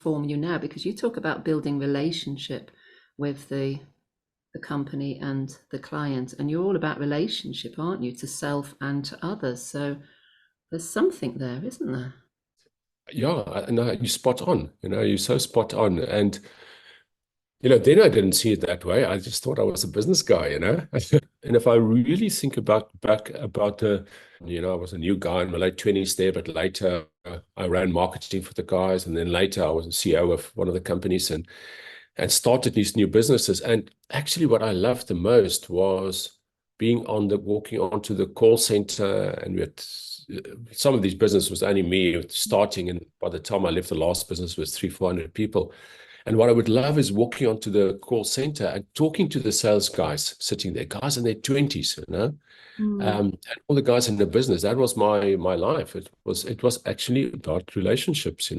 form you now? Because you talk about building relationship with the company and the client, and you're all about relationship, aren't you, to self and to others? So there's something there, isn't there? Yeah, no, you're spot on. You're so spot on. And then I didn't see it that way. I just thought I was a business guy. And if I really think about I was a new guy in my late 20s there, but later I ran marketing for the guys, and then later I was a CEO of one of the companies and started these new businesses. And actually, what I loved the most was walking onto the call center, and we had some of these businesses was only me starting, and by the time I left, the last business was 300-400 people. And what I would love is walking onto the call center and talking to the sales guys sitting there, guys in their 20s, Mm. and all the guys in the business. That was my life. It was actually about relationships,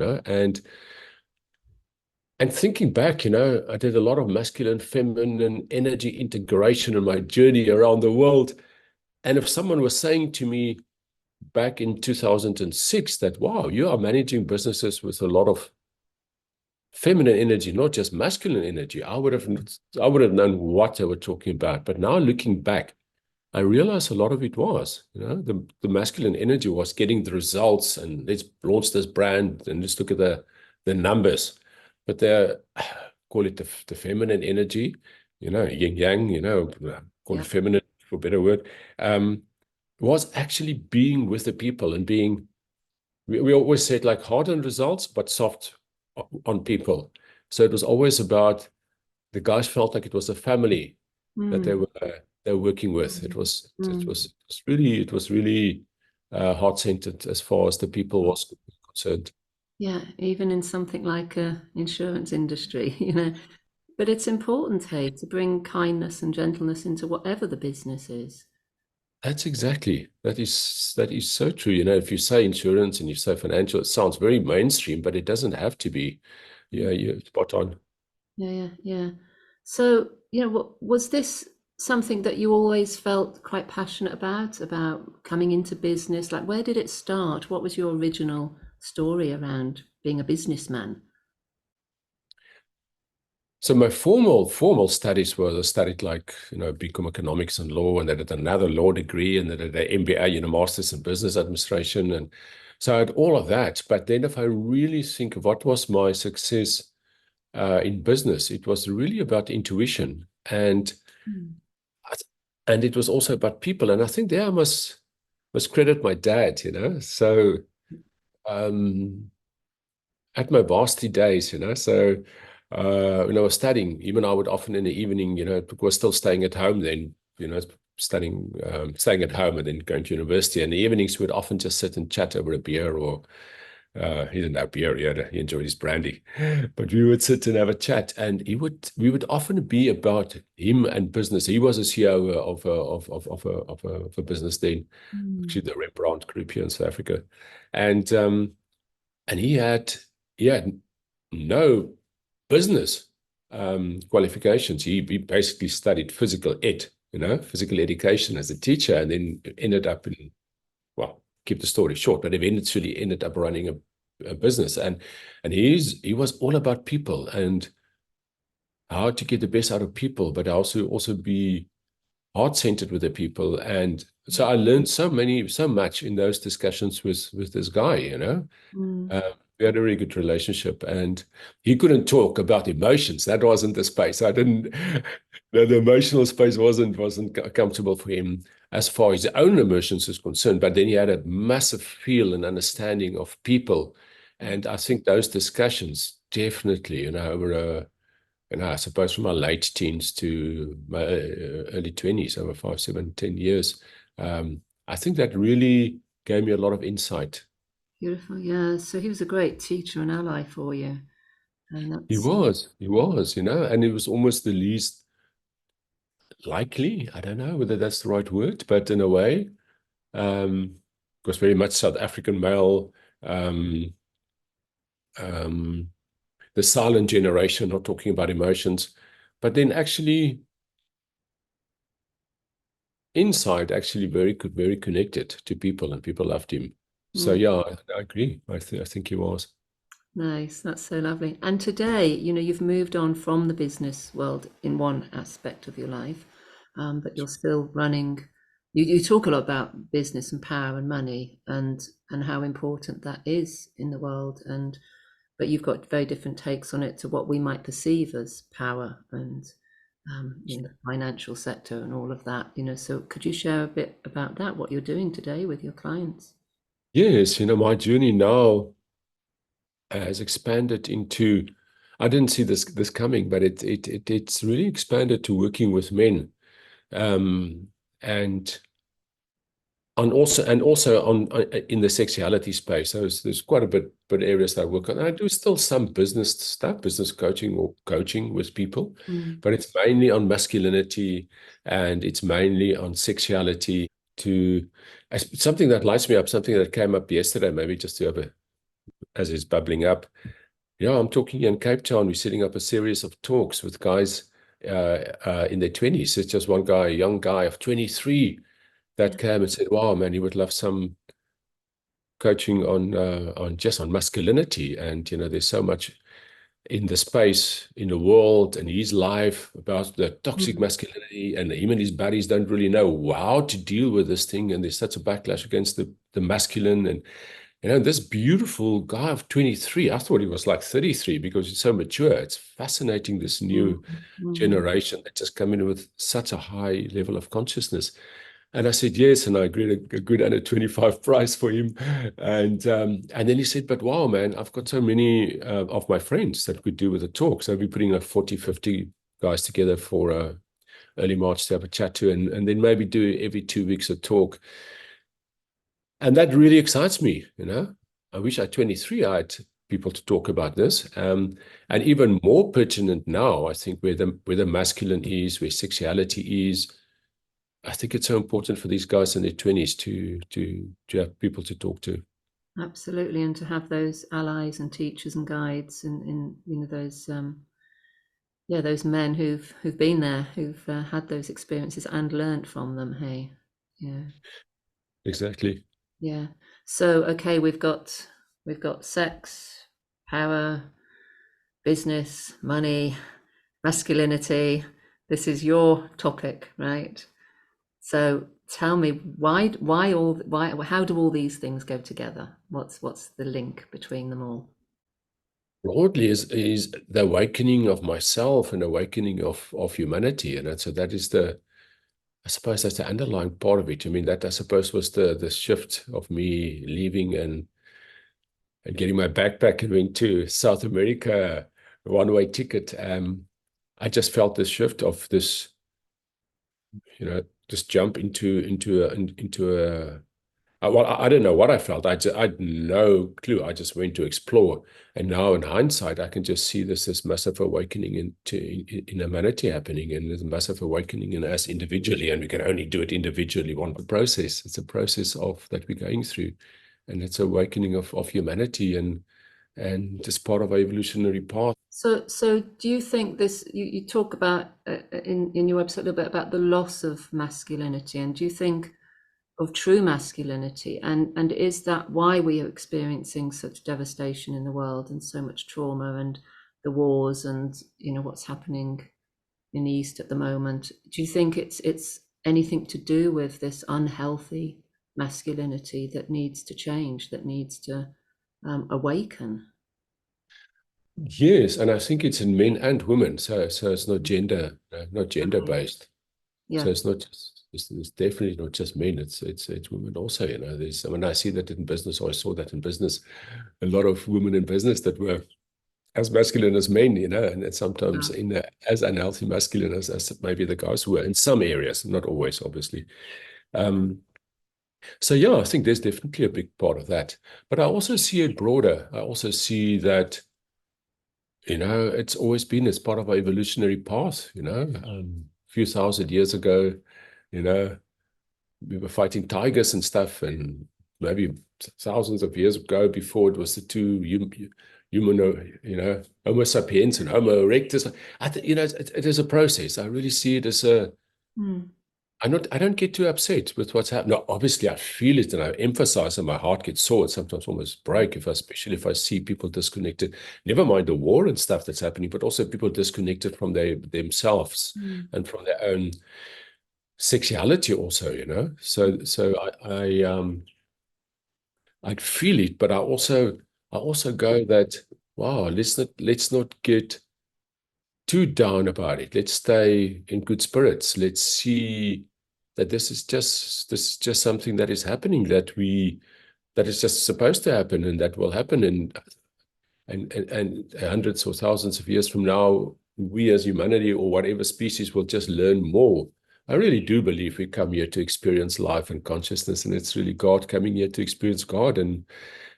and thinking back, I did a lot of masculine, feminine energy integration in my journey around the world. And if someone was saying to me back in 2006 that, wow, you are managing businesses with a lot of feminine energy, not just masculine energy, I would have known what they were talking about. But now looking back, I realized a lot of it was, the masculine energy was getting the results, and let's launch this brand and let's look at the numbers. But call it the feminine energy, yin yang, call Yeah. it feminine for a better word, was actually being with the people and being, we always said like hard on results, but soft on people. So it was always about the guys felt like it was a family that Mm. they were working with. It was it Mm. was it was really it was really heart-centered as far as the people was concerned. Yeah, even in something like a insurance industry, But it's important, hey, to bring kindness and gentleness into whatever the business is. That is so true. If you say insurance and you say financial, it sounds very mainstream, but it doesn't have to be. Yeah, Mm. you're spot on. Yeah, yeah, yeah. So, was this something that you always felt quite passionate about coming into business? Like, where did it start? What was your original story around being a businessman? So my formal studies were I studied like, BCom economics and law, and I did another law degree, and I did an MBA, master's in business administration. And so I had all of that. But then if I really think of what was my success in business, it was really about intuition. Mm. And it was also about people. And I think there I must credit my dad. So um, at my varsity days, when I was studying, even I would often in the evening, was still staying at home then, staying at home and then going to university. And the evenings we would often just sit and chat over a beer, or he didn't have beer, he enjoyed his brandy. But we would sit and have a chat, and we would often be about him and business. He was a CEO of a business then, Mm. actually the Rembrandt Group here in South Africa. And and he had no business qualifications. He basically studied physical education as a teacher, and then ended up in, well, keep the story short, but eventually ended up running a business. And he was all about people and how to get the best out of people, but also be heart-centered with the people. And so I learned so much in those discussions with this guy. Mm. We had a really good relationship, and he couldn't talk about emotions. That wasn't the space. I didn't. The emotional space wasn't comfortable for him as far as his own emotions is concerned. But then he had a massive feel and understanding of people, and I think those discussions definitely, over I suppose from my late teens to my early 20s, over 5, 7, 10 years, I think that really gave me a lot of insight. Beautiful. Yeah. So he was a great teacher and ally for you. And He was, and it was almost the least likely. I don't know whether that's the right word, but in a way, was very much South African male, um, um, the silent generation, not talking about emotions, but then actually inside, actually very connected to people, and people loved him. So mm, yeah, I agree. I think he was. Nice. That's so lovely. And today, you've moved on from the business world in one aspect of your life, but you're still running. You talk a lot about business and power and money and how important that is in the world. And but you've got very different takes on it to what we might perceive as power and the financial sector and all of that. So could you share a bit about that? What you're doing today with your clients? Yes, my journey now has expanded into, I didn't see this coming, but it's really expanded to working with men. Um, and also on in the sexuality space. So there's quite a bit areas that I work on. I do still some business stuff, business coaching or coaching with people, Mm, but it's mainly on masculinity and it's mainly on sexuality to something that lights me up, something that came up yesterday, maybe just to have as it's bubbling up. Yeah, I'm talking in Cape Town. We're setting up a series of talks with guys in their 20s. It's just one guy, a young guy of 23, yeah. that came and said, "Wow, man, he would love some coaching on just on masculinity." And there's so much in the space in the world and his life about the toxic Mm, masculinity, and him and his buddies don't really know how to deal with this thing. And there's such a backlash against the masculine. And this beautiful guy of 23, I thought he was like 33 because he's so mature. It's fascinating, this mm, new mm. generation that just come in with such a high level of consciousness. And I said yes, and I agreed a good under 25 price for him. And then he said, "But wow, man, I've got so many of my friends that could do with a talk. So we're putting like 40, 50 guys together for early March to have a chat to, and then maybe do every 2 weeks a talk." And that really excites me. I wish at 23 I had people to talk about this. And even more pertinent now, I think, where the masculine is, where sexuality is. I think it's so important for these guys in their 20s to have people to talk to. Absolutely, and to have those allies and teachers and guides and in those those men who've been there, who've had those experiences and learnt from them. Hey, yeah, Exactly. yeah. So okay, we've got sex, power, business, money, masculinity. This is your topic, right? So tell me why how do all these things go together? What's the link between them all? Broadly is the awakening of myself and awakening of humanity. And so that is I suppose that's the underlying part of it. I mean, that I suppose was the shift of me leaving and getting my backpack and went to South America, one-way ticket. I just felt this shift of this, just jump into a well, I don't know what I felt. I had no clue. I just went to explore, and now in hindsight, I can just see this massive awakening in humanity happening, and there's a massive awakening in us individually, and we can only do it individually. One process. It's a process of that we're going through, and it's awakening of humanity, and it's part of our evolutionary path. So do you think this, you talk about in your website a little bit about the loss of masculinity, and do you think of true masculinity, and is that why we are experiencing such devastation in the world and so much trauma and the wars and what's happening in the East at the moment? Do you think it's anything to do with this unhealthy masculinity that needs to change, that needs to awaken? Yes, and I think it's in men and women. So it's not not gender Okay. based. So Yeah. it's not just, it's definitely not just men. It's women also. There's, I mean, I see that in business, or I saw that in business. A lot of women in business that were as masculine as men. And it's sometimes Wow. as unhealthy masculine as maybe the guys were in some areas, not always, obviously. Um, so yeah, I think there's definitely a big part of that. But I also see it broader. I also see that it's always been as part of our evolutionary path. A few thousand years ago, you know, we were fighting tigers and stuff, and maybe thousands of years ago, before it was the two human, Homo sapiens and Homo erectus. I think, it is a process. I really see it as Hmm. I don't get too upset with what's happening. No, obviously I feel it and I emphasize and my heart gets sore and sometimes almost break especially if I see people disconnected. Never mind the war and stuff that's happening, but also people disconnected from themselves Mm. and from their own sexuality also, So I feel it, but I also go that, wow, let's not get too down about it. Let's stay in good spirits. Let's see that this is just something that is happening that is just supposed to happen and that will happen and hundreds or thousands of years from now, we as humanity or whatever species will just learn more. I really do believe we come here to experience life and consciousness, and it's really God coming here to experience God, and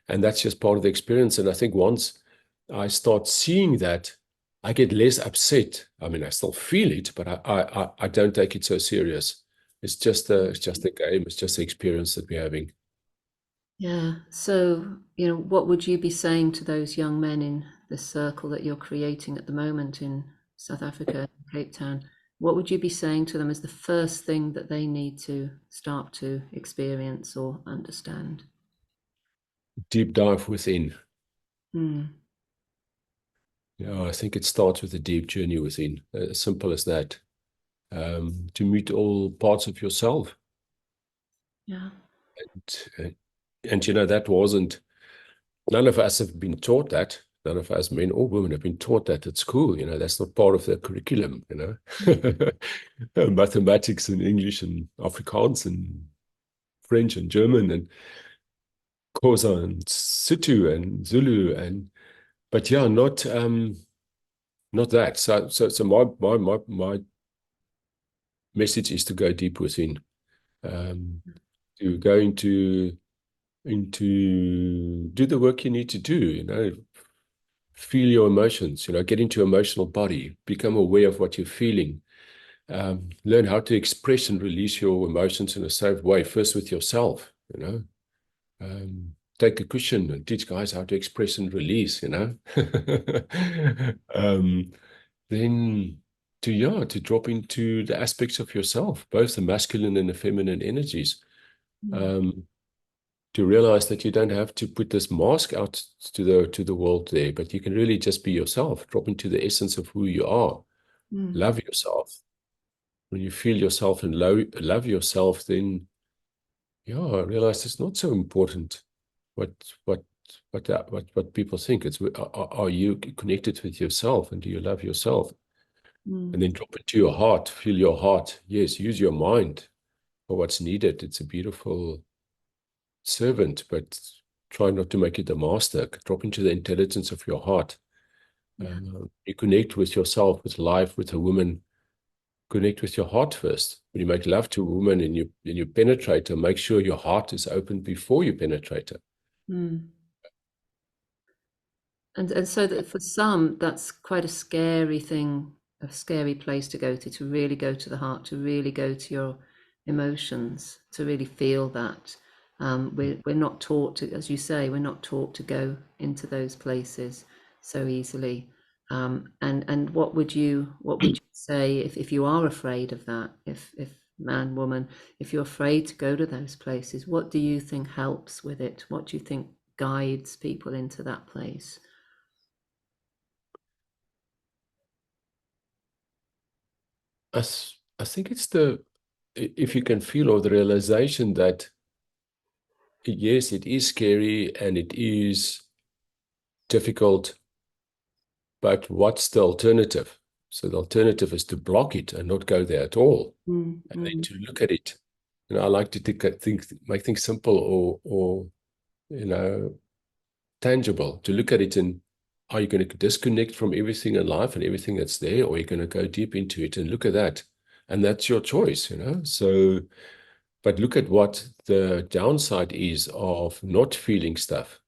that's just part of the experience. And I think once I start seeing that, I get less upset. I mean, I still feel it, but I don't take it so serious. It's just a game. It's just the experience that we're having. Yeah. So, what would you be saying to those young men in the circle that you're creating at the moment in South Africa, Cape Town? What would you be saying to them as the first thing that they need to start to experience or understand? Deep dive within. Mm. Yeah, I think it starts with a deep journey within, as simple as that. To meet all parts of yourself. Yeah. And that wasn't, none of us have been taught that. None of us, men or women, have been taught that at school. That's not part of the curriculum. Mathematics and English and Afrikaans and French and German and Xhosa and Sotho and Zulu but yeah, not that. So my message is to go deep within, um, to go into do the work you need to do, feel your emotions, get into your emotional body, become aware of what you're feeling, learn how to express and release your emotions in a safe way, first with yourself. Take a cushion and teach guys how to express and release. um, then to drop into the aspects of yourself, both the masculine and the feminine energies. Mm. Um, to realize that you don't have to put this mask out to the world there, but you can really just be yourself, drop into the essence of who you are, Mm. love yourself. When you feel yourself and love yourself, then yeah, I realize it's not so important what what what people think. It's are you connected with yourself and do you love yourself? Mm. And then drop into your heart, feel your heart. Yes, use your mind for what's needed. It's a beautiful servant, but try not to make it a master. Drop into the intelligence of your heart. Yeah. You connect with yourself, with life, with a woman. Connect with your heart first. When you make love to a woman and you penetrate her, make sure your heart is open before you penetrate her. Mm. And so that for some, that's quite a scary thing, a scary place to really go to the heart, to really go to your emotions, to really feel that. We're not taught to, as you say, we're not taught to go into those places so easily. And what would you say if you are afraid of that, if man, woman, if you're afraid to go to those places, what do you think helps with it? What do you think guides people into that place? I think it's if you can feel or the realization that yes, it is scary and it is difficult, but what's the alternative? So the alternative is to block it and not go there at all, Mm, and then mm, to look at it. I like to make things simple or tangible. To look at it and are you going to disconnect from everything in life and everything that's there, or are you going to go deep into it and look at that? And that's your choice. So, but look at what the downside is of not feeling stuff,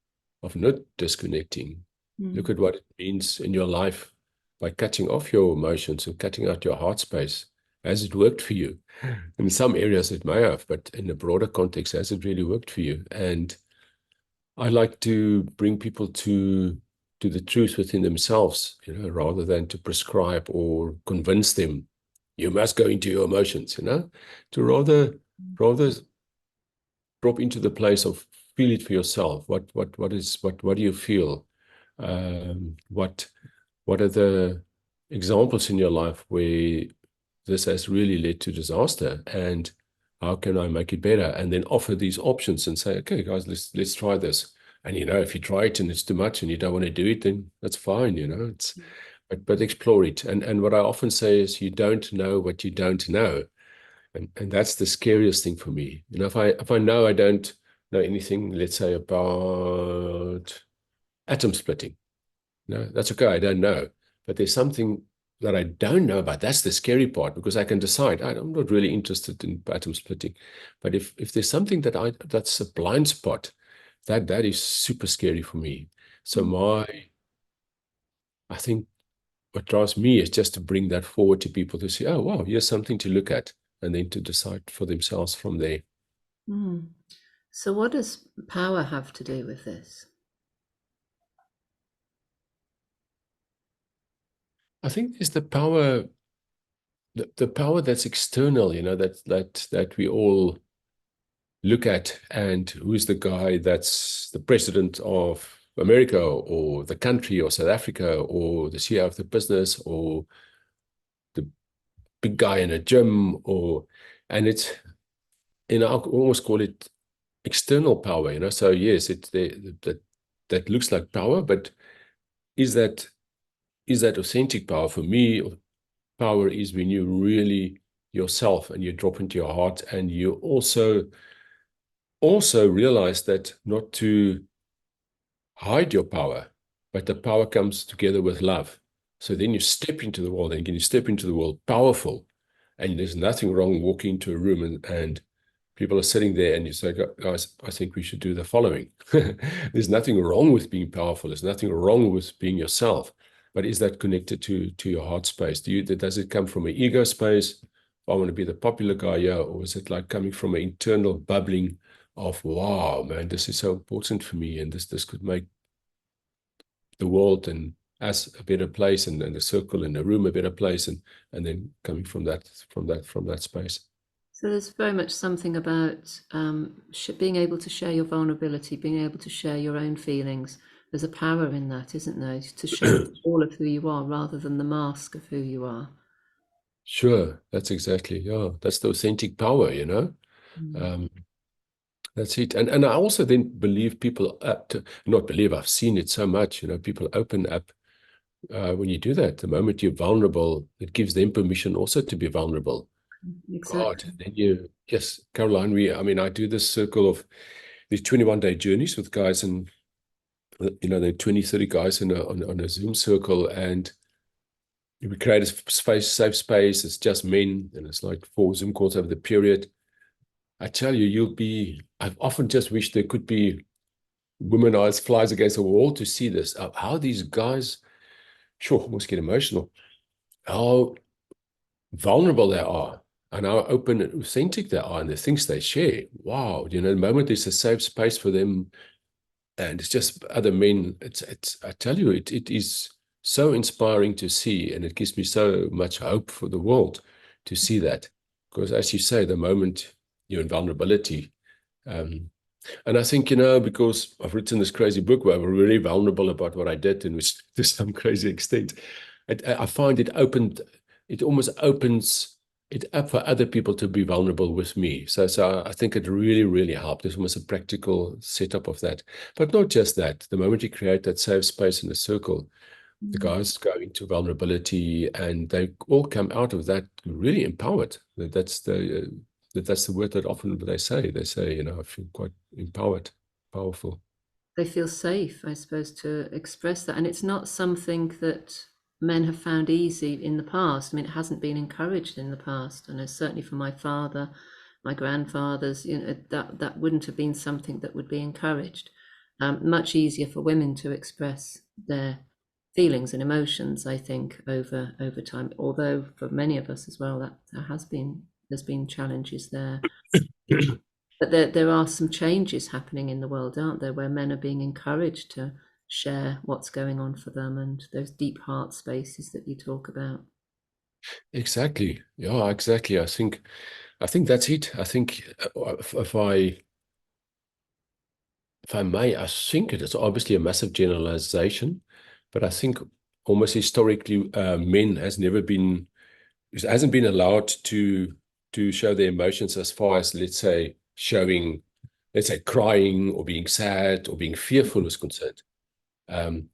of not disconnecting. Look mm, at what it means in your life by cutting off your emotions and cutting out your heart space. Has it worked for you? In some areas it may have, but in a broader context, has it really worked for you? And I like to bring people to the truth within themselves, rather than to prescribe or convince them you must go into your emotions, to rather drop into the place of feel it for yourself. What do you feel? What are the examples in your life where this has really led to disaster, and how can I make it better? And then offer these options and say, okay, guys, let's try this. And if you try it and it's too much and you don't want to do it, then that's fine. It's but explore it. And what I often say is, you don't know what you don't know. And that's the scariest thing for me. If I know I don't know anything, let's say about atom splitting, that's okay. I don't know. But there's something that I don't know about. That's the scary part, because I can decide I'm not really interested in atom splitting. But if there's something that's a blind spot, that is super scary for me. So I think what drives me is just to bring that forward to people, to say, oh wow, here's something to look at, and then to decide for themselves from there. Mm. So what does power have to do with this? I think there's the power that's external, that we all look at, and who's the guy that's the president of America, or the country, or South Africa, or the CEO of the business, or the big guy in a gym, and it's, I almost call it external power, So yes, that looks like power, but is that authentic power? For me, power is when you really yourself, and you drop into your heart, and you also realize that not to hide your power, but the power comes together with love. So then you step into the world, and you step into the world powerful, and there's nothing wrong walking into a room, and people are sitting there, and you say, guys, I think we should do the following. There's nothing wrong with being powerful. There's nothing wrong with being yourself. But is that connected to your heart space? Does it come from an ego space? I want to be the popular guy here, or is it like coming from an internal bubbling of, wow, man, this is so important for me, and this could make the world and us a better place, and the circle in the room a better place, and then coming from that space. So there's very much something about being able to share your vulnerability, being able to share your own feelings. There's a power in that, isn't there? To show all of who you are rather than the mask of who you are. Sure, that's exactly, yeah. That's the authentic power. Mm. Um, that's it. And I also then believe people not believe, I've seen it so much, people open up when you do that. The moment you're vulnerable, it gives them permission also to be vulnerable. God, Exactly. then yes, Caroline, I do this circle of these 21-day journeys with guys, and there are 20, 30 guys on a Zoom circle, and we create a safe space. It's just men, and it's like 4 Zoom calls over the period. I tell you, I've often just wished there could be women eyes flies against the wall to see this, how these guys, sure, almost get emotional, how vulnerable they are, and how open and authentic they are, and the things they share. Wow, the moment there's a safe space for them, and it's just other men, it's I tell you, it is so inspiring to see, and it gives me so much hope for the world to see that. Because as you say, the moment you're in vulnerability, um, and I think, because I've written this crazy book where I'm really vulnerable about what I did, and which to some crazy extent, I find it almost opens it up for other people to be vulnerable with me. So I think it really, really helped. There's almost a practical setup of that. But not just that. The moment you create that safe space in a circle, the Mm. guys go into vulnerability, and they all come out of that really empowered. That's the word that often they say. They say, I feel quite empowered, powerful. They feel safe, I suppose, to express that. And it's not something that men have found easy in the past. I mean, it hasn't been encouraged in the past. And certainly for my father, my grandfathers, that wouldn't have been something that would be encouraged. Much easier for women to express their feelings and emotions, I think, over time. Although for many of us as well, that there's been challenges there. But there are some changes happening in the world, aren't there, where men are being encouraged to share what's going on for them, and those deep heart spaces that you talk about. Exactly. Yeah, exactly. I think that's it. I think if I may, I think it is obviously a massive generalization, but I think almost historically, men hasn't been allowed to show their emotions as far as, let's say crying or being sad or being fearful is concerned. And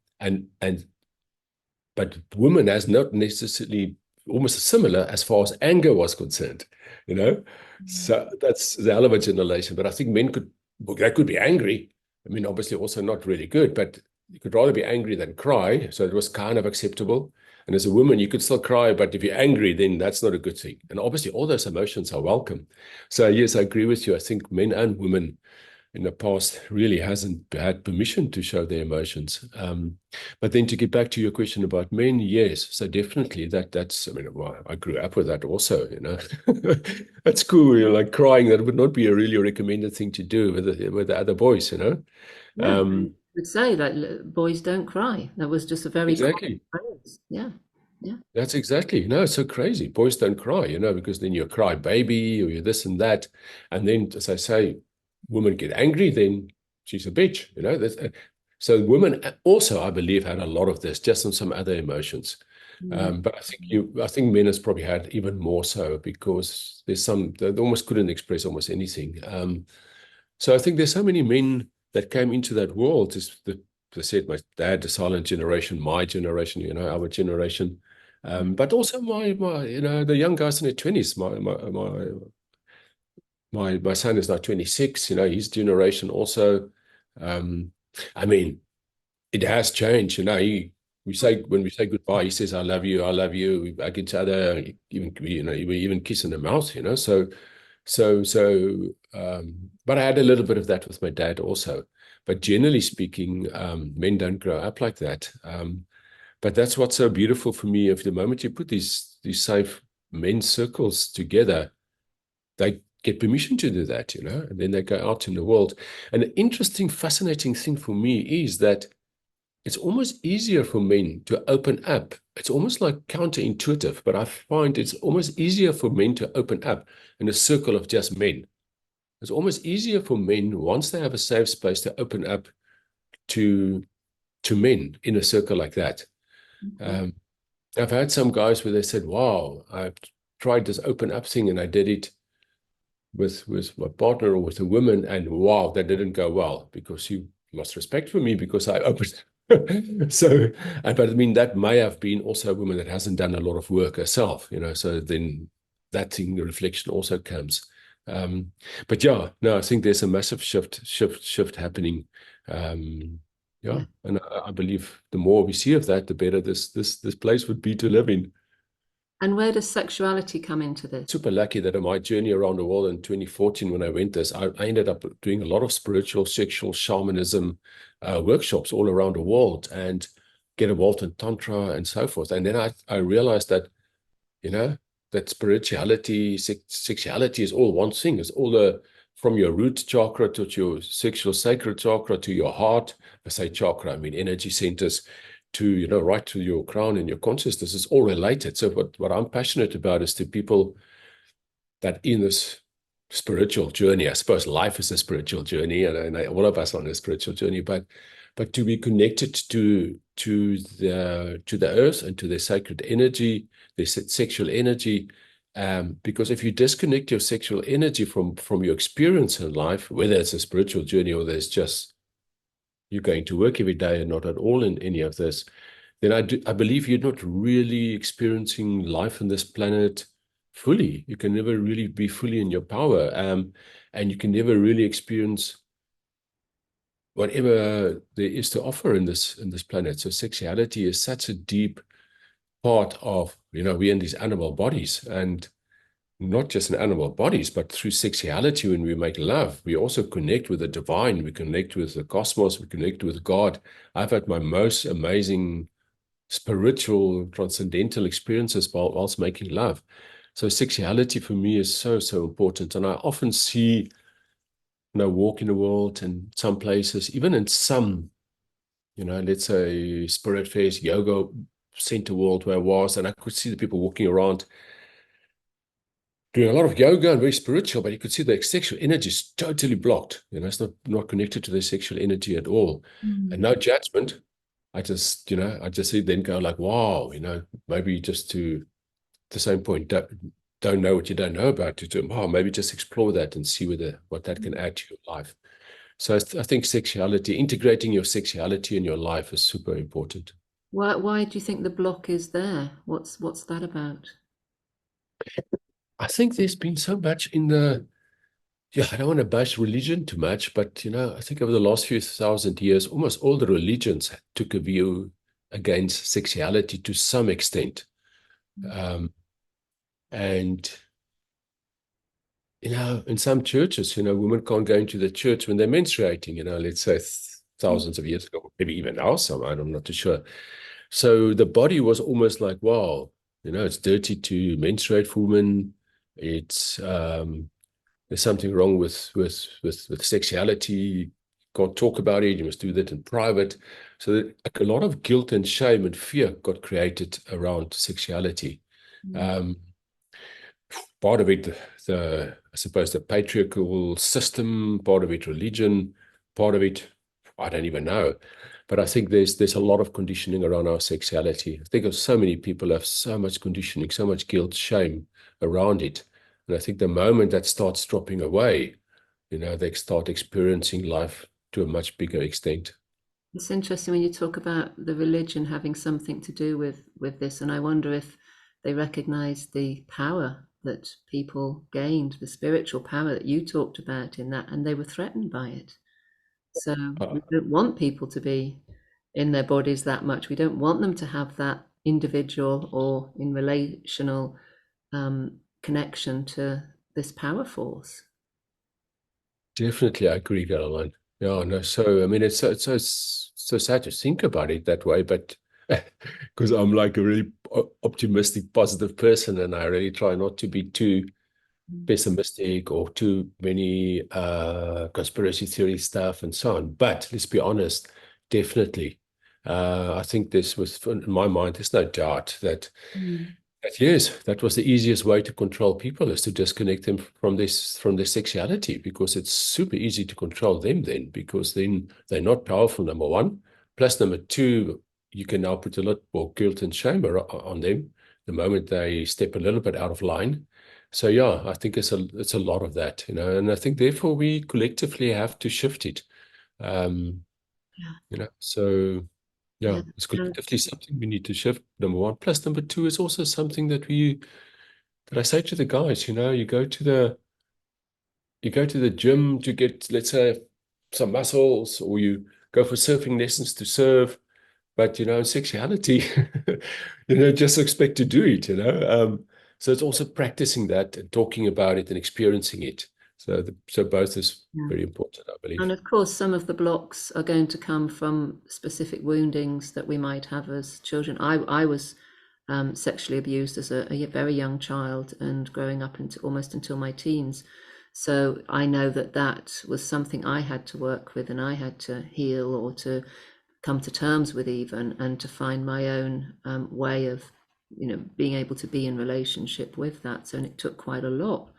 but women has not necessarily almost similar as far as anger was concerned, you know. So that's the hell of a generation. But I think men could they could be angry. I mean, obviously also not really good, but you could rather be angry than cry. So it was kind of acceptable. And as a woman, you could still cry, but if you're angry, then that's not a good thing. And obviously all those emotions are welcome. So yes, I agree with you. I think men and women in the past really hasn't had permission to show their emotions. But then to get back to your question about men, yes, so definitely that's, I mean, well, I grew up with that also, you know. At school, you're like crying, that would not be a really recommended thing to do with the other boys, you know. Yeah, I Um, would say like boys don't cry. That was just a very common exactly. phrase. Yeah, yeah. That's exactly. No, it's so crazy. Boys don't cry, you know, because then you're a cry baby or you're this and that. And then, as I say, women get angry, then she's a bitch, you know. So women also, I believe, had a lot of this, just on some other emotions. Mm, But I think men has probably had even more so because they almost couldn't express almost anything. So I think there's so many men that came into that world. They said my dad, the silent generation, my generation, you know, our generation. But also you know, the young guys in their 20s. My son is now 26, you know, his generation also. Um, I mean, it has changed, you know. When we say goodbye, he says, I love you. We hug each other, even, you know, we even kiss in the mouth, you know. But I had a little bit of that with my dad also. But generally speaking, men don't grow up like that. But that's what's so beautiful for me. If the moment you put these safe men's circles together, they get permission to do that, you know, and then they go out in the world. And the interesting, fascinating thing for me is that it's almost easier for men to open up. It's almost like counterintuitive, but I find it's almost easier for men to open up in a circle of just men. It's almost easier for men once they have a safe space to open up to men in a circle like that. okay. Um, I've had some guys where they said, "Wow, I tried this open up thing and I did it with my partner or with a woman, and wow, that didn't go well because you lost respect for me because I opened." So, but I mean, that may have been also a woman that hasn't done a lot of work herself, you know. So then that thing, the reflection also comes. Um, but yeah, no, I think there's a massive shift happening. Yeah, Yeah. and I believe the more we see of that, the better this place would be to live in. And where does sexuality come into this? Super lucky that on my journey around the world in 2014, when I went this, I ended up doing a lot of spiritual, sexual shamanism workshops all around the world and get involved in tantra and so forth. And then I realized that, you know, that spirituality, sexuality is all one thing. It's all from your root chakra to your sexual sacred chakra to your heart. I say chakra, I mean energy centers, to, you know, right to your crown and your consciousness. It's all related. So what I'm passionate about is to people that in this spiritual journey, I suppose life is a spiritual journey, and all of us are on a spiritual journey, but to be connected to the earth and to their sacred energy, their sexual energy. Because if you disconnect your sexual energy from your experience in life, whether it's a spiritual journey or there's just you're going to work every day and not at all in any of this, then I believe you're not really experiencing life on this planet fully. You can never really be fully in your power, and you can never really experience whatever there is to offer in this planet. So sexuality is such a deep part of, you know, we're in these animal bodies, and not just in animal bodies, but through sexuality, when we make love, we also connect with the divine, we connect with the cosmos, we connect with God. I've had my most amazing spiritual, transcendental experiences whilst making love. So sexuality for me is so, so important. And I often see, you know, walk in the world and some places, even in some, you know, let's say spirit fairs, yoga. center world where I was, and I could see the people walking around doing a lot of yoga and very spiritual, but you could see the sexual energy is totally blocked. It's not connected to their sexual energy at all. And Mm. no judgment. I just see then go like, wow, maybe just to the same point, don't know what you don't know about to wow, maybe just explore that and see what that can add to your life. So I think sexuality, integrating your sexuality in your life is super important. Why do you think the block is there? What's that about? I think there's been so much in the yeah, I don't want to bash religion too much, but I think over the last few thousand years, almost all the religions took a view against sexuality to some extent. Um, and in some churches, women can't go into the church when they're menstruating, let's say thousands of years ago, maybe even now, I'm not too sure. So the body was almost like, wow, it's dirty to menstruate for women. It's there's something wrong with sexuality. You can't talk about it. You must do that in private. So like a lot of guilt and shame and fear got created around sexuality. Mm. Um, Part of it, I suppose, the patriarchal system, part of it, religion, part of it, I don't even know. But I think there's a lot of conditioning around our sexuality. I think of so many people have so much conditioning, so much guilt, shame around it. And I think the moment that starts dropping away, they start experiencing life to a much bigger extent. It's interesting when you talk about the religion having something to do with this, and I wonder if they recognize the power that people gained, the spiritual power that you talked about in that, and they were threatened by it. So Uh, we don't want people to be in their bodies that much. We don't want them to have that individual or in relational connection to this power force. Definitely, I agree, Caroline. Yeah, no. So I mean, it's so sad to think about it that way, but because I'm like a really optimistic, positive person, and I really try not to be too Mm. pessimistic or too many conspiracy theory stuff and so on. But let's be honest, definitely, I think this was in my mind. There's no doubt Mm. that yes, that was the easiest way to control people is to disconnect them from their sexuality because it's super easy to control them then because then they're not powerful, number one. Plus, number two, you can now put a lot more guilt and shame on them the moment they step a little bit out of line. So yeah, I think it's a lot of that, and I think therefore we collectively have to shift it. Um, Yeah, so yeah, yeah, it's yeah. collectively something we need to shift, number one. Plus, number two is also something that I say to the guys, you go to the gym to get, let's say, some muscles, or you go for surfing lessons to surf, but in sexuality, just expect to do it. So it's also practicing that and talking about it and experiencing it. So both is Yeah. very important, I And believe. of course, some of the blocks are going to come from specific woundings that we might have as children. I was sexually abused as a very young child and growing up into almost until my teens. So I know that that was something I had to work with and I had to heal or to come to terms with even and to find my own way of being able to be in relationship with that. So and it took quite a lot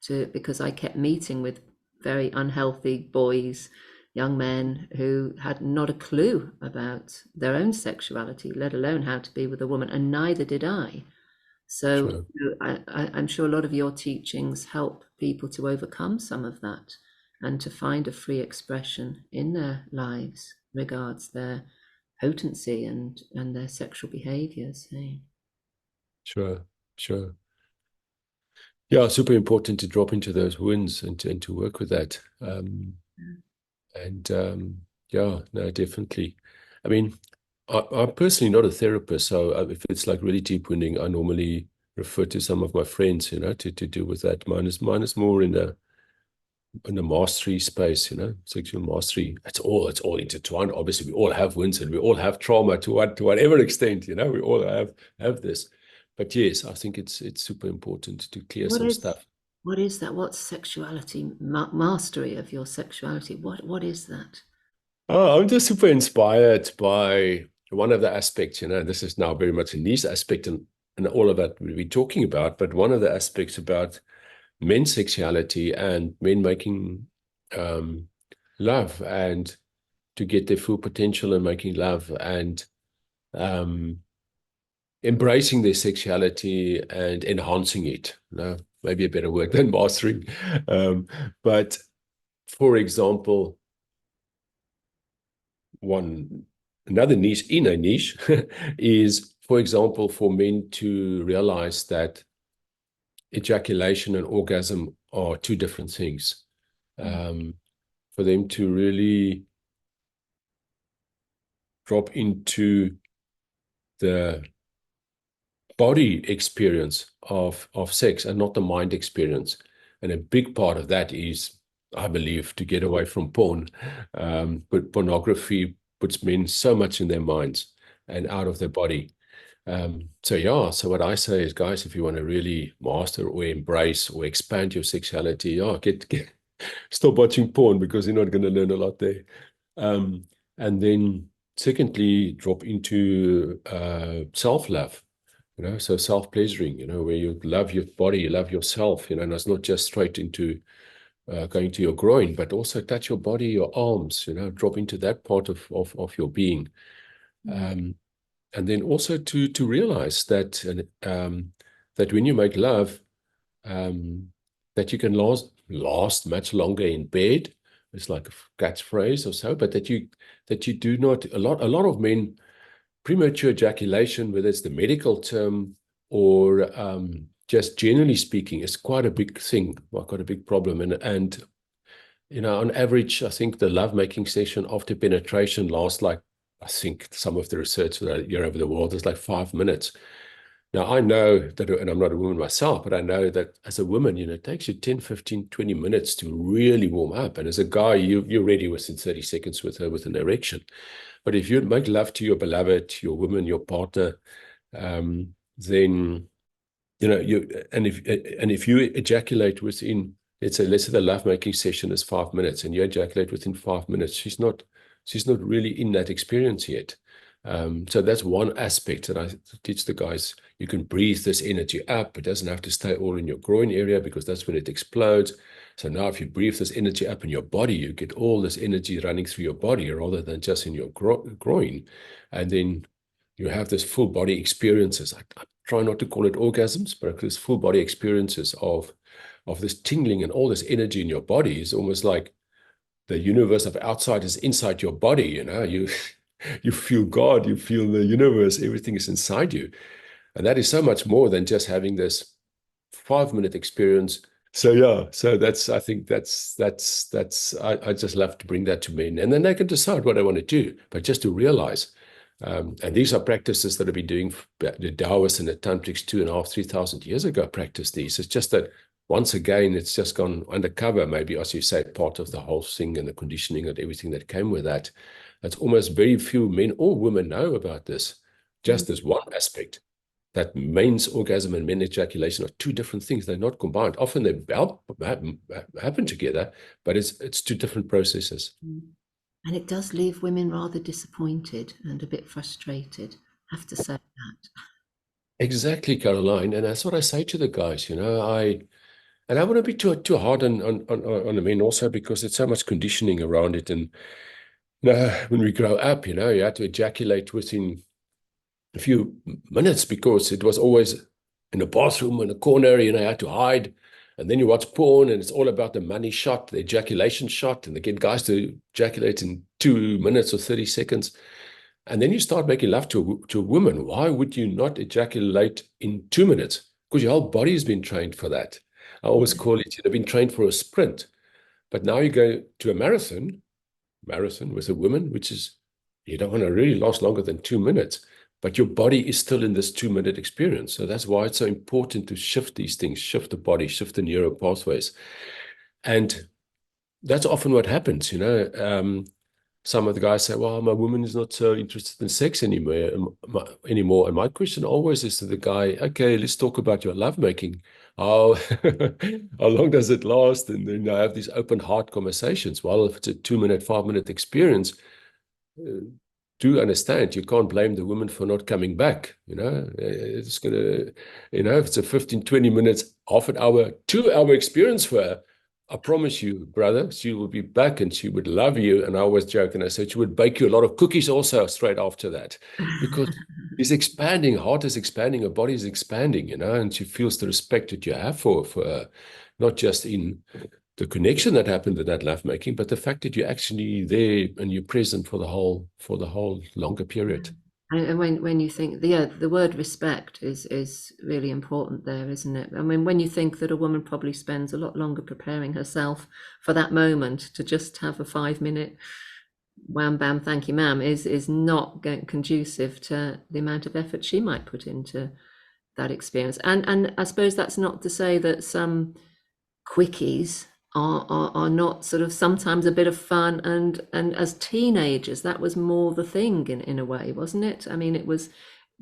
to because I kept meeting with very unhealthy boys, young men who had not a clue about their own sexuality, let alone how to be with a woman, and neither did I. So Sure. I'm sure a lot of your teachings help people to overcome some of that and to find a free expression in their lives regards their potency and their sexual behaviors. Eh? Sure. Sure. Yeah, super important to drop into those wounds and to work with that. And yeah, no, definitely. I mean, I'm personally not a therapist, so if it's like really deep wounding, I normally refer to some of my friends, to deal with that. Mine is more in the mastery space, sexual mastery. It's all intertwined. Obviously, we all have wounds and we all have trauma to whatever extent, we all have this. But yes, I think it's super important to clear What some is stuff. what is that? What's sexuality? Mastery of your sexuality. What is that? Oh, I'm just super inspired by. one of the aspects, this is now very much a niche aspect and all of that we'll be talking about, but one of the aspects about men's sexuality and men making love and to get their full potential in making love and um, embracing their sexuality and enhancing it. Maybe a better word than mastering. But for example, another niche in a niche is, for example, for men to realize that ejaculation and orgasm are two different things. For them to really drop into the body experience of sex and not the mind experience. And a big part of that is, I believe, to get away from porn. But pornography puts men so much in their minds and out of their body. So what I say is, guys, if you want to really master or embrace or expand your sexuality, get stop watching porn, because you're not going to learn a lot there. And then secondly, drop into self-love, so self-pleasuring, where you love your body, you love yourself, and it's not just straight into going to your groin, but also touch your body, your arms, drop into that part of your being. And then also to realize that that when you make love, that you can last much longer in bed. It's like a catchphrase or so, but that you do not, a lot of men, premature ejaculation, whether it's the medical term or just generally speaking, is quite a big thing, quite a big problem. And on average, I think the lovemaking session after penetration lasts like, I think some of the research that I hear over the world is like 5 minutes. Now, I know that, and I'm not a woman myself, but I know that as a woman, it takes you 10, 15, 20 minutes to really warm up. And as a guy, you're ready within 30 seconds with an erection. But if you make love to your beloved, your woman, your partner, then, if you ejaculate within, let's say the lovemaking session is 5 minutes and you ejaculate within 5 minutes, she's not really in that experience yet. So that's one aspect that I teach the guys. You can breathe this energy up. It doesn't have to stay all in your groin area, because that's when it explodes. So now if you breathe this energy up in your body, you get all this energy running through your body rather than just in your groin. And then you have this full body experiences. I try not to call it orgasms, but this full body experiences of this tingling and all this energy in your body is almost like the universe of outside is inside your body. You feel God, you feel the universe, everything is inside you. And that is so much more than just having this 5-minute experience. So I think that's I just love to bring that to men, and then they can decide what they want to do, but just to realize, and these are practices that have been doing, the Taoists and the Tantrics 2,500, 3,000 years ago practiced these. It's just that once again, it's just gone undercover, maybe, as you say, part of the whole thing and the conditioning and everything that came with that. It's almost very few men or women know about this, just as one aspect, that men's orgasm and men's ejaculation are two different things. They're not combined. Often they happen together, but it's two different processes. And it does leave women rather disappointed and a bit frustrated, I have to say that. Exactly, Caroline. And that's what I say to the guys, and I wouldn't be too hard on the men also, because there's so much conditioning around it. And when we grow up, you had to ejaculate within a few minutes, because it was always in a bathroom in a corner, you had to hide. And then you watch porn and it's all about the money shot, the ejaculation shot, and they get guys to ejaculate in 2 minutes or 30 seconds. And then you start making love to a woman. Why would you not ejaculate in 2 minutes? Because your whole body has been trained for that. I always call it, you've been trained for a sprint. But now you go to a marathon with a woman, which is, you don't want to really last longer than 2 minutes, but your body is still in this 2-minute experience. So that's why it's so important to shift these things, shift the body, shift the neural pathways. And that's often what happens, some of the guys say, well, my woman is not so interested in sex anymore. And my question always is to the guy, okay, let's talk about your lovemaking. How, how long does it last? And then I have these open heart conversations. Well, if it's a 2-minute, 5-minute experience, do understand you can't blame the woman for not coming back. It's going to, if it's a 15, 20 minutes, half an hour, 2 hour experience for her, I promise you, brother, she will be back and she would love you. And I always joke and I said she would bake you a lot of cookies also straight after that, because she's expanding, her heart is expanding, her body is expanding, and she feels the respect that you have for her, not just in the connection that happened in that lovemaking, but the fact that you're actually there and you're present for the whole longer period. And when you think, yeah, the word respect is really important there, isn't it? I mean, when you think that a woman probably spends a lot longer preparing herself for that moment, to just have a 5 minute wham bam thank you ma'am is not conducive to the amount of effort she might put into that experience. And I suppose that's not to say that some quickies are not sort of sometimes a bit of fun, and as teenagers that was more the thing in a way, wasn't it? I mean, it was,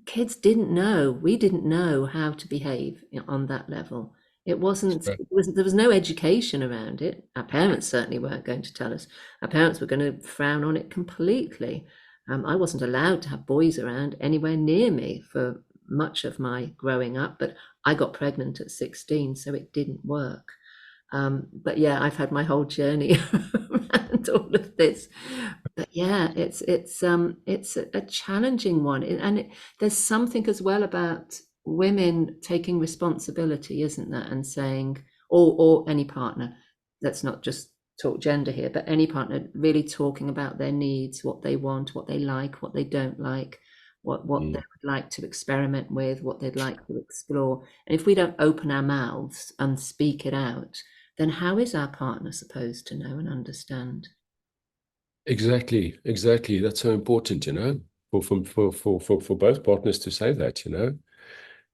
kids didn't know, we didn't know how to behave on that level. There was no education around it. Our parents certainly weren't going to tell us. Our parents were going to frown on it completely. I wasn't allowed to have boys around anywhere near me for much of my growing up, but I got pregnant at 16, so it didn't work. But yeah, I've had my whole journey around all of this. But yeah, it's a challenging one, there's something as well about women taking responsibility, isn't there, and saying, or any partner. Let's not just talk gender here, but any partner really talking about their needs, what they want, what they like, what they don't like, what they would like to experiment with, what they'd like to explore. And if we don't open our mouths and speak it out, then how is our partner supposed to know and understand? Exactly, exactly. That's so important, for both partners to say that,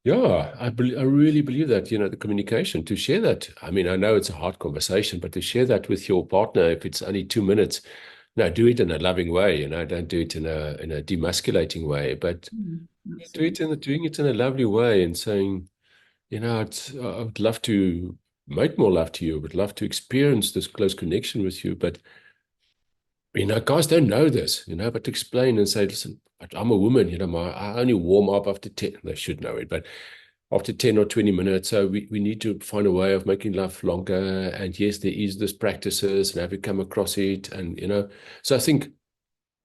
Yeah, I really believe that, the communication, to share that. I mean, I know it's a hard conversation, but to share that with your partner, if it's only 2 minutes, no, do it in a loving way, don't do it in a demasculating way, but Absolutely. doing it in a lovely way and saying, I would love to make more love to you. I would love to experience this close connection with you. But, guys don't know this, but to explain and say, listen, I'm a woman, I only warm up after 10. They should know it, but after 10 or 20 minutes. So we need to find a way of making love longer. And yes, there is this practices, and have you come across it? And, so I think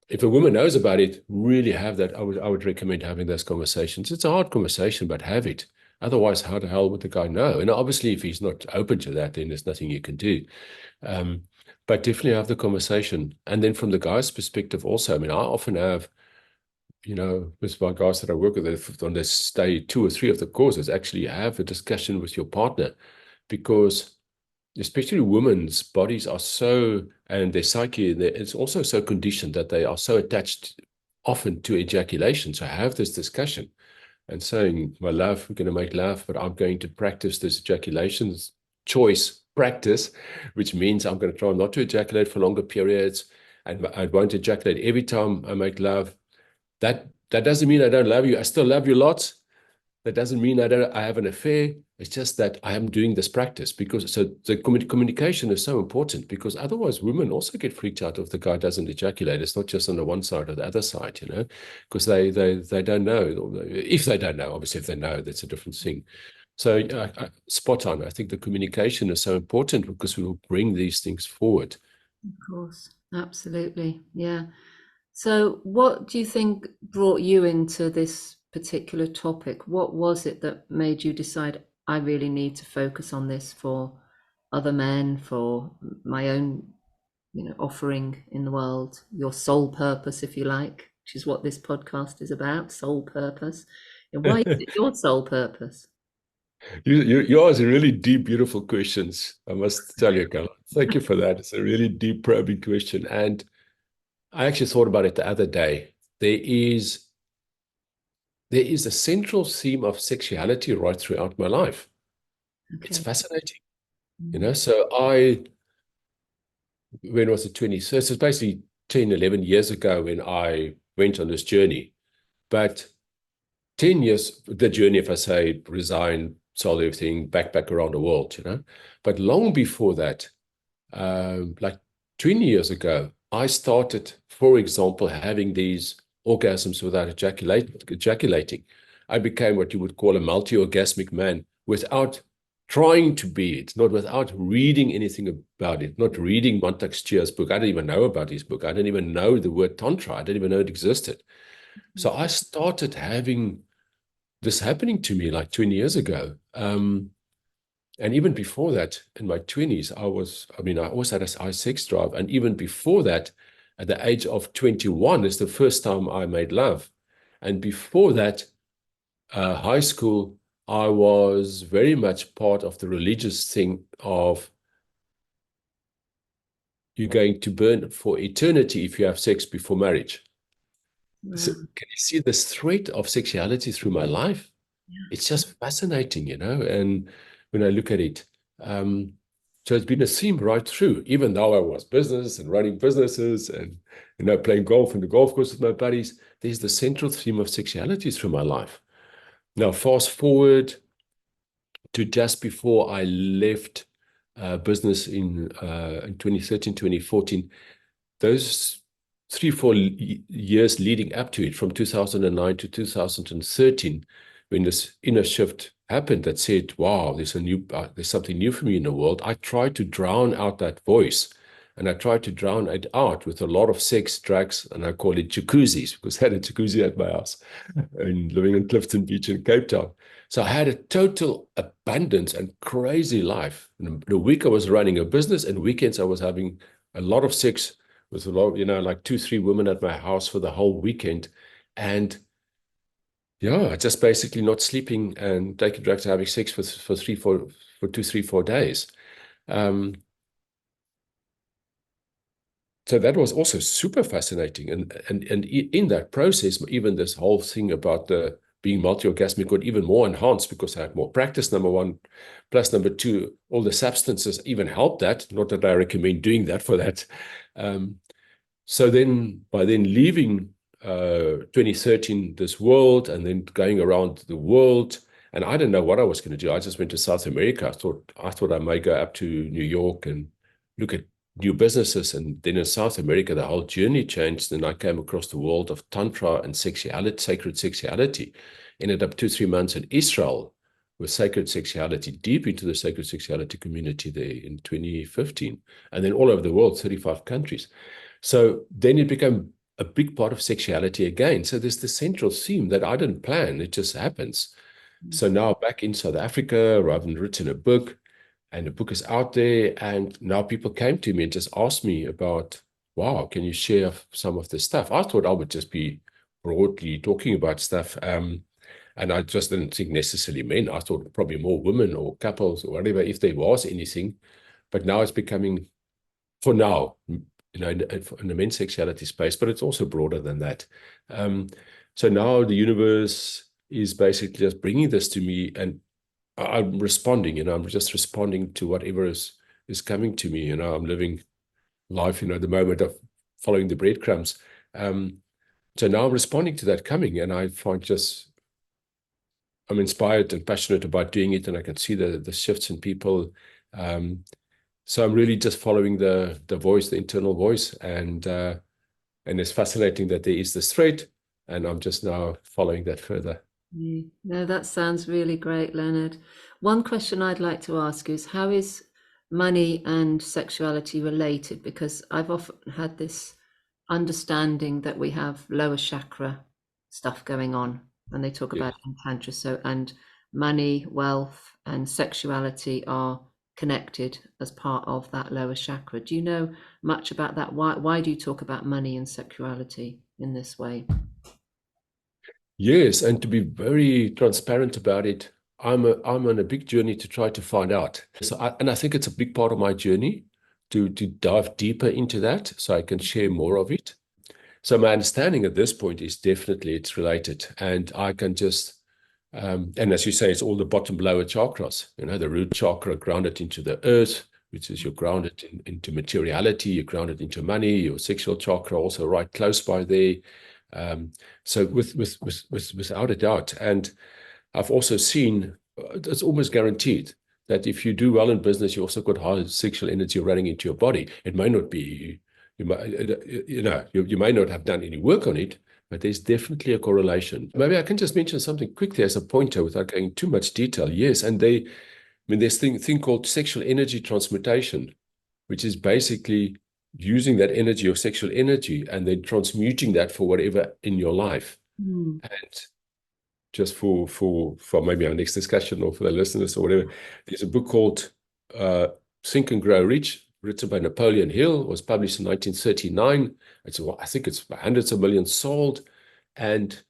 if a woman knows about it, really have that. I would recommend having those conversations. It's a hard conversation, but have it. Otherwise, how the hell would the guy know? And obviously, if he's not open to that, then there's nothing you can do. Um, but definitely have the conversation. And then from the guy's perspective also, I mean, I often have, with my guys that I work with on this day 2 or 3 of the courses, actually have a discussion with your partner, because especially women's bodies are so, and their psyche, it's also so conditioned that they are so attached often to ejaculation. So have this discussion and saying, my love, we're going to make love, but I'm going to practice this ejaculation choice practice, which means I'm going to try not to ejaculate for longer periods, and I won't ejaculate every time I make love. That doesn't mean I don't love you. I still love you lots. That doesn't mean I have an affair. It's just that I am doing this practice, because so the communication is so important, because otherwise women also get freaked out if the guy doesn't ejaculate. It's not just on the one side or the other side, because they don't know. If they don't know, obviously if they know, that's a different thing. So spot on. I think the communication is so important, because we will bring these things forward. Of course, absolutely. Yeah. So, what do you think brought you into this particular topic? What was it that made you decide, I really need to focus on this for other men, for my own, offering in the world, your soul purpose, if you like, which is what this podcast is about, soul purpose. And why is it your soul purpose? You ask really deep, beautiful questions. I must tell you, Carla. Thank you for that. It's a really deep, probing question. And I actually thought about it the other day. There is a central theme of sexuality right throughout my life. It's Okay. fascinating, Mm. So when was it, 20? So it's basically 10, 11 years ago when I went on this journey. But 10 years, the journey, if I say, resign, sold everything, backpack around the world. But long before that, like 20 years ago, I started, for example, having these orgasms without ejaculating. I became what you would call a multi-orgasmic man without trying to be it, not without reading anything about it, not reading Montag Steele's book. I didn't even know about his book. I didn't even know the word tantra. I didn't even know it existed. So I started having this happening to me like 20 years ago. And even before that, in my 20s, I always had a high sex drive. And even before that, at the age of 21 is the first time I made love. And before that, high school, I was very much part of the religious thing of you're going to burn for eternity if you have sex before marriage. So Wow. can you see this thread of sexuality through my life? It's just fascinating, and when I look at it. So it's been a theme right through, even though I was business and running businesses and, playing golf in the golf course with my buddies, there's the central theme of sexuality through my life. Now, fast forward to just before I left business in 2013, 2014, those 3-4 years leading up to it, from 2009 to 2013, when this inner shift happened that said, wow, there's something new for me in the world, I tried to drown out that voice. And I tried to drown it out with a lot of sex, drugs, and I call it jacuzzis, because I had a jacuzzi at my house and living in Clifton Beach in Cape Town. So I had a total abundance and crazy life. And the week I was running a business, and weekends I was having a lot of sex with a lot, like 2-3 women at my house for the whole weekend. And yeah, just basically not sleeping and taking drugs and having sex for 2, 3, 4 days. So that was also super fascinating. And in that process, even this whole thing about the being multi-orgasmic got even more enhanced because I had more practice, number one. Plus, number two, all the substances even helped that. Not that I recommend doing that for that. So then, by then leaving 2013, this world, and then going around the world, and I didn't know what I was going to do. I just went to South America. I thought I might go up to New York and look at new businesses. And then in South America, the whole journey changed. And I came across the world of Tantra and sexuality, sacred sexuality. Ended up 2-3 months in Israel with sacred sexuality, deep into the sacred sexuality community there in 2015. And then all over the world, 35 countries. So then it became a big part of sexuality again. So there's the central theme that I didn't plan. It just happens. So now back in South Africa, I've written a book, and the book is out there. And now people came to me and just asked me about, wow, can you share some of this stuff? I thought I would just be broadly talking about stuff. And I just didn't think necessarily men. I thought probably more women or couples or whatever, if there was anything. But now it's becoming, for now, in the men's sexuality space, but it's also broader than that. So now the universe is basically just bringing this to me, and I'm responding. I'm just responding to whatever is coming to me. I'm living life. The moment of following the breadcrumbs. So now I'm responding to that coming, and I find I'm inspired and passionate about doing it, and I can see the shifts in people. So I'm really just following the voice, the internal voice, and it's fascinating that there is this thread, and I'm just now following that further. No, that sounds really great, Leonard. One question I'd like to ask is, how is money and sexuality related? Because I've often had this understanding that we have lower chakra stuff going on, and they talk about Yes. it in Tantra. So, and money, wealth, and sexuality are connected as part of that lower chakra. Do you know much about that? Why do you talk about money and sexuality in this way? Yes, and to be very transparent about it, I'm on a big journey to try to find out. So, I think it's a big part of my journey to dive deeper into that, so I can share more of it. So my understanding at this point is definitely it's related, and I can just and as you say, it's all the bottom lower chakras. The root chakra grounded into the earth, which is you're grounded into materiality, you're grounded into money. Your sexual chakra also right close by there. So without a doubt, and I've also seen it's almost guaranteed that if you do well in business, you also got high sexual energy running into your body. It may not be, you may not have done any work on it, but there's definitely a correlation. Maybe I can just mention something quickly as a pointer without going into too much detail. Yes, and I mean, there's thing called sexual energy transmutation, which is basically using that energy or sexual energy and then transmuting that for whatever in your life. Mm. And just for maybe our next discussion or for the listeners or whatever, there's a book called Think and Grow Rich, written by Napoleon Hill, was published in 1939. I think it's hundreds of millions sold, and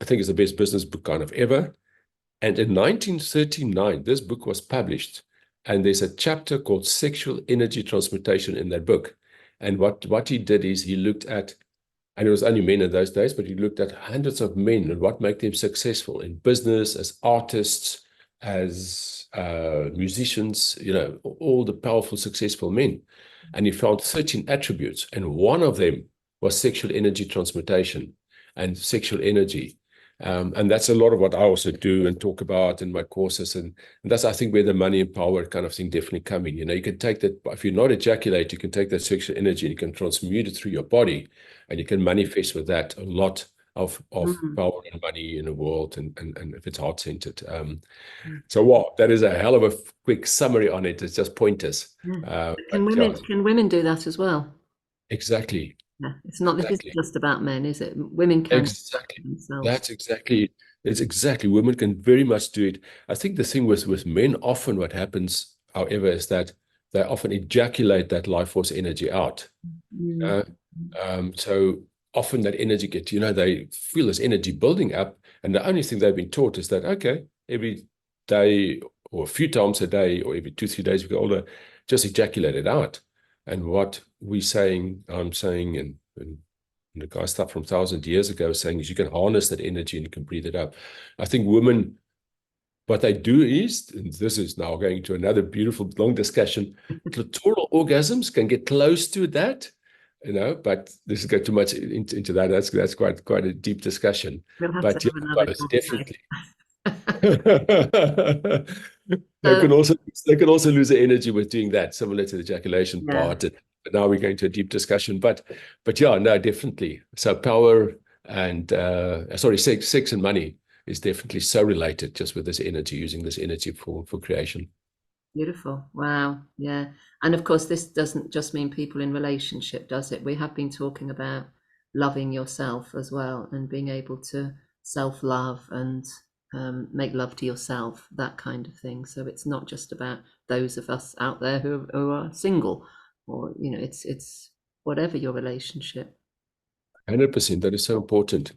I think it's the best business book kind of ever. And in 1939, this book was published, and there's a chapter called Sexual Energy Transmutation in that book. And what he did is he looked at, and it was only men in those days, but he looked at hundreds of men and what made them successful in business, as artists, as musicians, all the powerful, successful men. And he found 13 attributes, and one of them was sexual energy transmutation and sexual energy. And that's a lot of what I also do and talk about in my courses. And that's, I think, where the money and power kind of thing definitely come in. You can take that, if you're not ejaculate, you can take that sexual energy and you can transmute it through your body, and you can manifest with that a lot of Mm. power and money in the world, and if it's heart-centered. So wow, that is a hell of a quick summary on it. It's just pointers. Yeah. But yeah, Can women do that as well? exactly. Yeah. It's not, this isn't Exactly. just about men, is it? Women can Exactly. themselves. That's exactly, it's exactly. Women can very much do it. I think the thing with men, often what happens, however, is that they often ejaculate that life force energy out. Mm. Uh, so often that energy gets, they feel this energy building up, and the only thing they've been taught is that, okay, every day or a few times a day or every 2, 3 days we get older, just ejaculate it out. And what I'm saying, and the guy stuff from 1,000 years ago saying is you can harness that energy and you can breathe it up. I think women, what they do is, and this is now going to another beautiful long discussion, clitoral orgasms can get close to that, but this is going too much into that. That's quite a deep discussion. We'll have to But yeah, have another but it's definitely. cafe. They So, can also they can also lose their energy with doing that, similar to the ejaculation yeah, part. But now we're going to a deep discussion. But yeah, no, definitely. So power and sex and money is definitely so related just with this energy, using this energy for creation. beautiful. Wow. Yeah. And of course, this doesn't just mean people in relationship, does it? We have been talking about loving yourself as well and being able to self-love and make love to yourself, that kind of thing. So it's not just about those of us out there who are single, or it's whatever your relationship. 100%. That is so important.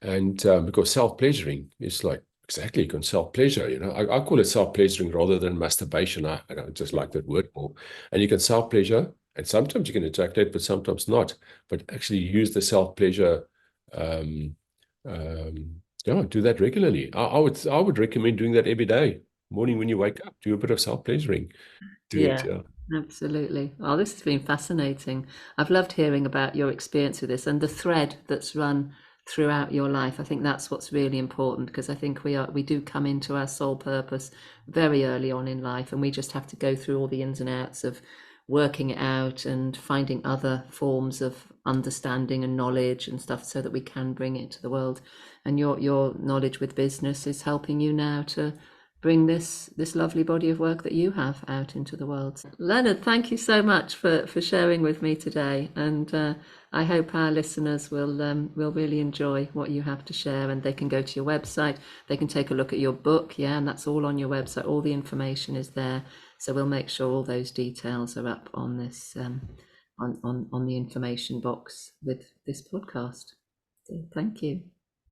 And because self-pleasuring is like, exactly, you can self-pleasure. I call it self-pleasuring rather than masturbation. I don't just like that word more. And you can self-pleasure, and sometimes you can ejaculate, but sometimes not. But actually use the self-pleasure. Um, yeah, do that regularly. I would recommend doing that every day. Morning when you wake up, do a bit of self-pleasuring. Do it. Yeah, Yeah. absolutely. Oh, this has been fascinating. I've loved hearing about your experience with this and the thread that's run throughout your life. I think that's what's really important, because I think we do come into our soul purpose very early on in life, and we just have to go through all the ins and outs of working it out and finding other forms of understanding and knowledge and stuff so that we can bring it to the world. And your knowledge with business is helping you now to bring this lovely body of work that you have out into the world. Leonard, thank you so much for sharing with me today, and I hope our listeners will really enjoy what you have to share, and they can go to your website, they can take a look at your book, yeah, and that's all on your website. All the information is there, so we'll make sure all those details are up on this on the information box with this podcast. So thank you.